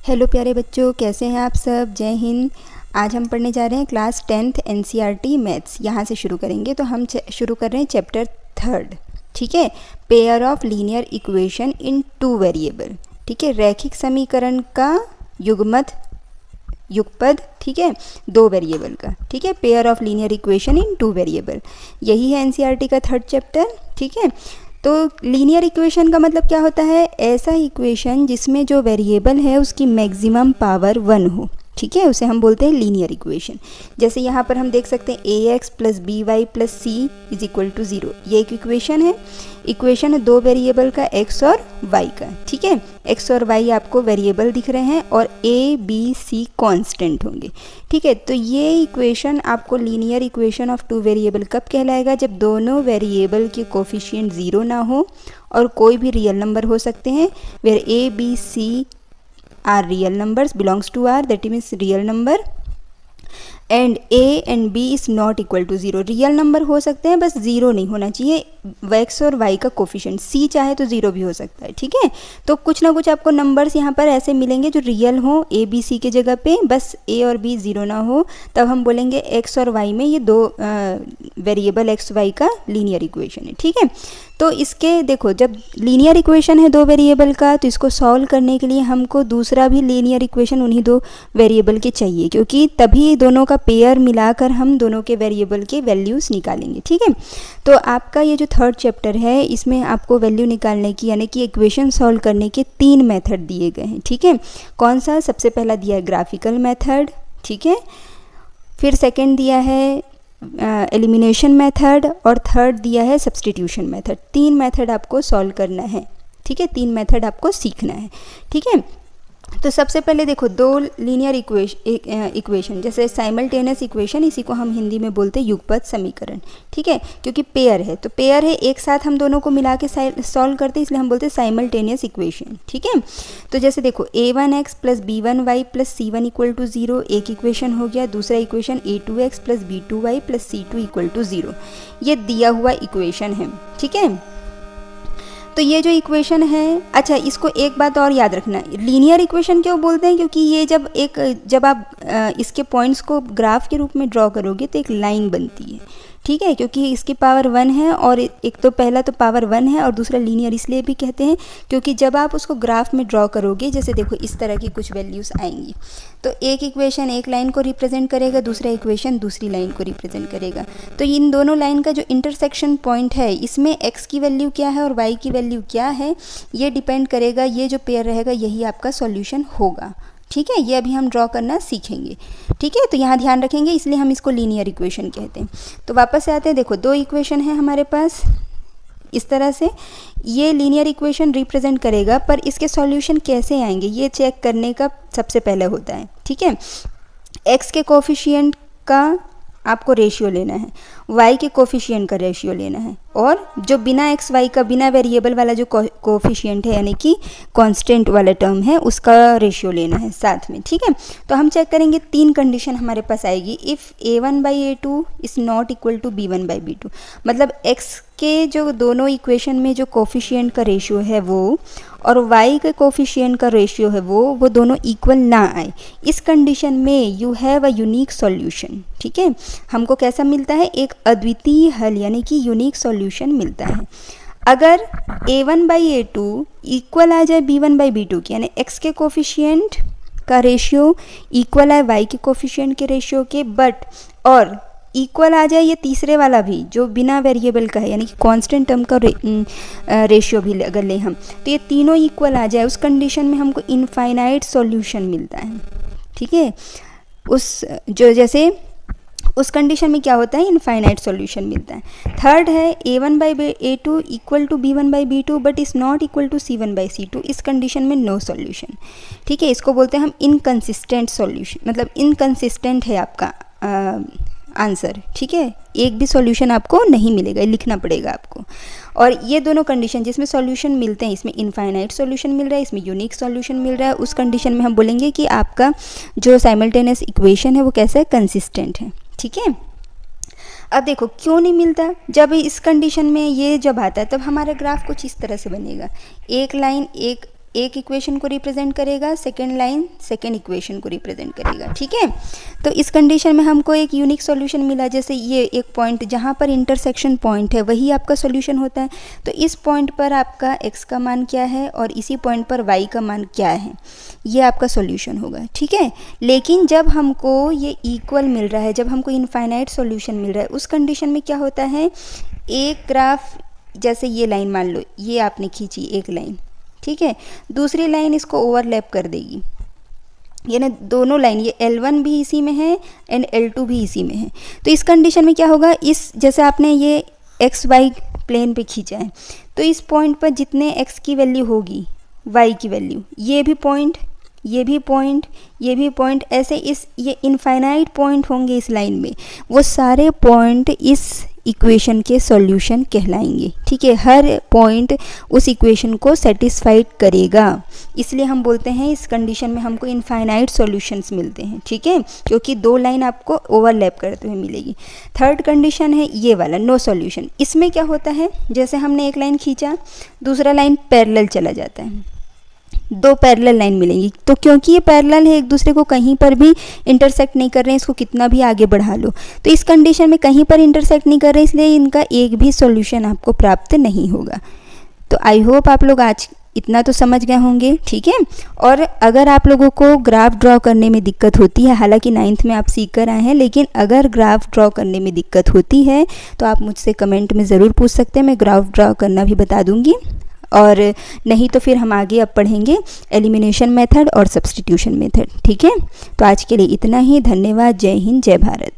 Hello प्यारे बच्चों, कैसे हैं आप सब। जय हिंद। आज हम पढ़ने जा रहे हैं क्लास 10th एनसीईआरटी मैथ्स। यहाँ से शुरू करेंगे। तो हम शुरू कर रहे हैं चैप्टर 3, ठीक है। Pair of linear equation in 2 variable, ठीक है। रैखिक समीकरण का युगपद, ठीक है, 2 वेरिएबल का, ठीक है। Pair of linear equation in 2 variable, यही है एनसीईआरटी का 3rd चैप्टर, ठीक है। तो लीनियर इक्वेशन का मतलब क्या होता है? ऐसा इक्वेशन जिसमें जो वेरिएबल है उसकी मैक्सिमम पावर 1 हो, ठीक है, उसे हम बोलते हैं लीनियर इक्वेशन। जैसे यहाँ पर हम देख सकते हैं ax + by + c = 0, ये एक इक्वेशन है। इक्वेशन है 2 वेरिएबल का, x और y का, ठीक है। x और y आपको वेरिएबल दिख रहे हैं और a b c कांस्टेंट होंगे, ठीक है। तो ये इक्वेशन आपको लीनियर इक्वेशन ऑफ 2 वेरिएबल कब कहलाएगा? जब दोनों वेरिएबल के कोफिशिएंट 0 ना हो और कोई भी रियल नंबर हो सकते हैं। Where a b c are real numbers, belongs to R, that means real number, and a and b is not equal to 0। Real number हो सकते हैं, बस 0 नहीं होना चाहिए। x और y का कोफिशिएंट c चाहे तो 0 भी हो सकता है, ठीक है। तो कुछ ना कुछ आपको नंबर्स यहाँ पर ऐसे मिलेंगे जो रियल हो a b c के जगह पे, बस a और b 0 ना हो, तब हम बोलेंगे x और y में ये 2 वेरिएबल x y का लीनियर इक्वेशन है, ठीक है। तो इसके देखो, जब लीनियर इक्वेशन है 2 वेरिएबल का, तो इसको सॉल्व करने के लिए हमको दूसरा भी लीनियर इक्वेशन उन्हीं 2 वेरिएबल के चाहिए, क्योंकि तभी दोनों का पेयर मिलाकर हम दोनों के वेरिएबल के वैल्यूज़ निकालेंगे, ठीक है। तो आपका ये जो 3rd चैप्टर है, इसमें आपको वैल्यू निकालने की, यानी कि इक्वेशन सॉल्व करने के 3 मेथड दिए गए हैं, ठीक है। कौन सा? सबसे पहला दिया है ग्राफिकल मेथड, ठीक है। फिर सेकेंड दिया है एलिमिनेशन मेथड, और थर्ड दिया है सब्स्टिट्यूशन मेथड। 3 मेथड आपको सॉल्व करना है, ठीक है। 3 मेथड आपको सीखना है, ठीक है। तो सबसे पहले देखो, 2 लीनियर इक्वेशन, जैसे साइमल्टेनियस इक्वेशन, इसी को हम हिंदी में बोलते हैं युगपत समीकरण, ठीक है, क्योंकि पेयर है। तो पेयर है, एक साथ हम दोनों को मिला के सॉल्व करते हैं, इसलिए हम बोलते हैं साइमल्टेनियस इक्वेशन, ठीक है। तो जैसे देखो, a1x + b1y + c1 = 0 एक इक्वेशन हो गया। दूसरा इक्वेशन a2x + b2y + c2 = 0, ये दिया हुआ इक्वेशन है, ठीक है। तो ये जो इक्वेशन है, अच्छा, इसको एक बात और याद रखना, लीनियर इक्वेशन क्यों बोलते हैं? क्योंकि ये जब आप इसके पॉइंट्स को ग्राफ के रूप में ड्रॉ करोगे तो एक लाइन बनती है, ठीक है, क्योंकि इसकी पावर 1 है, और एक तो पहला तो पावर 1 है, और दूसरा लीनियर इसलिए भी कहते हैं क्योंकि जब आप उसको ग्राफ में ड्रॉ करोगे, जैसे देखो इस तरह की कुछ वैल्यूज़ आएंगी, तो एक इक्वेशन एक लाइन को रिप्रेजेंट करेगा, दूसरा इक्वेशन दूसरी लाइन को रिप्रेजेंट करेगा। तो इन दोनों लाइन का जो इंटरसेक्शन पॉइंट है, इसमें x की वैल्यू क्या है और y की वैल्यू क्या है, ये डिपेंड करेगा। ये जो पेयर रहेगा यही आपका सॉल्यूशन होगा, ठीक है। ये अभी हम ड्रॉ करना सीखेंगे, ठीक है। तो यहाँ ध्यान रखेंगे, इसलिए हम इसको लीनियर इक्वेशन कहते हैं। तो वापस से आते हैं, देखो 2 इक्वेशन है हमारे पास, इस तरह से ये लीनियर इक्वेशन रिप्रेजेंट करेगा, पर इसके सॉल्यूशन कैसे आएंगे ये चेक करने का सबसे पहले होता है, ठीक है। x के कोफिशिएंट का आपको रेशियो लेना है, y के कोफिशिएंट का रेशियो लेना है, और जो बिना x y का, बिना वेरिएबल वाला जो कोफिशिएंट है, यानी कि कांस्टेंट वाला टर्म है, उसका रेशियो लेना है साथ में, ठीक है। तो हम चेक करेंगे, 3 कंडीशन हमारे पास आएगी। If a1/a2 is not equal to b1/b2, मतलब x के जो दोनों इक्वेशन में जो कोफिशिएंट का रेशियो है वो, और y के कोफिशिएंट का रेशियो है वो दोनों इक्वल ना आए, इस कंडीशन में you have a unique solution, ठीक है। हमको कैसा मिलता है? एक अद्वितीय हल, यानी कि यूनिक सॉल्यूशन मिलता है। अगर a1/a2 इक्वल आ जाए b1/b2 की, यानी x के कोफिशिएंट का रेशियो इक्वल आए y के कोफिशिएंट के रेशियो के, बट और इक्वल आ जाए ये तीसरे वाला भी जो बिना वेरिएबल का है, यानी कि कांस्टेंट टर्म का रेशियो भी अगर लें हम, तो ये तीनों इक्वल आ जाए, उस कंडीशन में हमको इनफाइनाइट सॉल्यूशन मिलता है, ठीक है। उस कंडीशन में क्या होता है? इनफाइनाइट सॉल्यूशन मिलता है। थर्ड है a1/a2 equal to b1/b2 but is not equal to c1/c2, इस कंडीशन में नो सॉल्यूशन, ठीक है। इसको बोलते हैं हम इनकंसिस्टेंट सॉल्यूशन, मतलब इनकंसिस्टेंट है आपका आंसर, ठीक है। एक भी सॉल्यूशन आपको नहीं मिलेगा, लिखना पड़ेगा आपको। और ये दोनों कंडीशन जिसमें सॉल्यूशन मिलते हैं, इसमें इनफाइनाइट सॉल्यूशन मिल रहा है, इसमें यूनिक सॉल्यूशन मिल रहा है, उस कंडीशन में हम बोलेंगे कि आपका जो साइमल्टेनियस इक्वेशन है वो कैसा है? कंसिस्टेंट है, ठीक है। अब देखो क्यों नहीं मिलता, जब इस कंडीशन में ये जब आता है तब हमारा ग्राफ कुछ इस तरह से बनेगा, एक लाइन एक इक्वेशन को रिप्रेजेंट करेगा, सेकेंड लाइन सेकेंड इक्वेशन को रिप्रेजेंट करेगा, ठीक है। तो इस कंडीशन में हमको एक यूनिक सॉल्यूशन मिला, जैसे ये एक पॉइंट जहाँ पर इंटरसेक्शन पॉइंट है वही आपका सॉल्यूशन होता है। तो इस पॉइंट पर आपका x का मान क्या है और इसी पॉइंट पर y का मान क्या है, ये आपका सॉल्यूशन होगा, ठीक है। लेकिन जब हमको ये इक्वल मिल रहा है, जब हमको इनफाइनाइट सॉल्यूशन मिल रहा है, उस कंडीशन में क्या होता है, एक ग्राफ, जैसे ये लाइन मान लो, ये आपने खींची एक लाइन, ठीक है, दूसरी लाइन इसको ओवरलैप कर देगी, यानी दोनों लाइन, ये L1 भी इसी में है एंड L2 भी इसी में है। तो इस कंडीशन में क्या होगा, इस जैसे आपने ये एक्स वाई प्लेन पे खींचा है, तो इस पॉइंट पर जितने x की वैल्यू होगी, y की वैल्यू, ये भी पॉइंट, ये भी पॉइंट, ये भी पॉइंट, ऐसे ये इनफाइनाइट पॉइंट होंगे इस लाइन में, वो सारे पॉइंट इस इक्वेशन के सॉल्यूशन कहलाएंगे, ठीक है। हर पॉइंट उस इक्वेशन को सेटिस्फाइड करेगा, इसलिए हम बोलते हैं इस कंडीशन में हमको इनफाइनाइट सॉल्यूशंस मिलते हैं, ठीक है, क्योंकि दो लाइन आपको ओवरलैप करते हुए मिलेगी। थर्ड कंडीशन है ये वाला, नो सॉल्यूशन। इसमें क्या होता है, जैसे हमने एक लाइन खींचा, दूसरा लाइन पैरेलल चला जाता है, दो पैरेलल लाइन मिलेंगी। तो क्योंकि ये पैरेलल है, एक दूसरे को कहीं पर भी इंटरसेक्ट नहीं कर रहे हैं, इसको कितना भी आगे बढ़ा लो, तो इस कंडीशन में कहीं पर इंटरसेक्ट नहीं कर रहे, इसलिए इनका एक भी सॉल्यूशन आपको प्राप्त नहीं होगा। तो आई होप आप लोग आज इतना तो समझ गए होंगे, ठीक है। और अगर आप लोगों को ग्राफ ड्रॉ करने में दिक्कत होती है, हालांकि 9th में आप सीख कर आए हैं, लेकिन अगर ग्राफ ड्रॉ करने में दिक्कत होती है तो आप मुझसे कमेंट में ज़रूर पूछ सकते हैं, मैं ग्राफ ड्रॉ करना भी बता दूँगी। और नहीं तो फिर हम आगे अब पढ़ेंगे एलिमिनेशन मेथड और सब्स्टिट्यूशन मेथड, ठीक है। तो आज के लिए इतना ही, धन्यवाद, जय हिंद, जय भारत।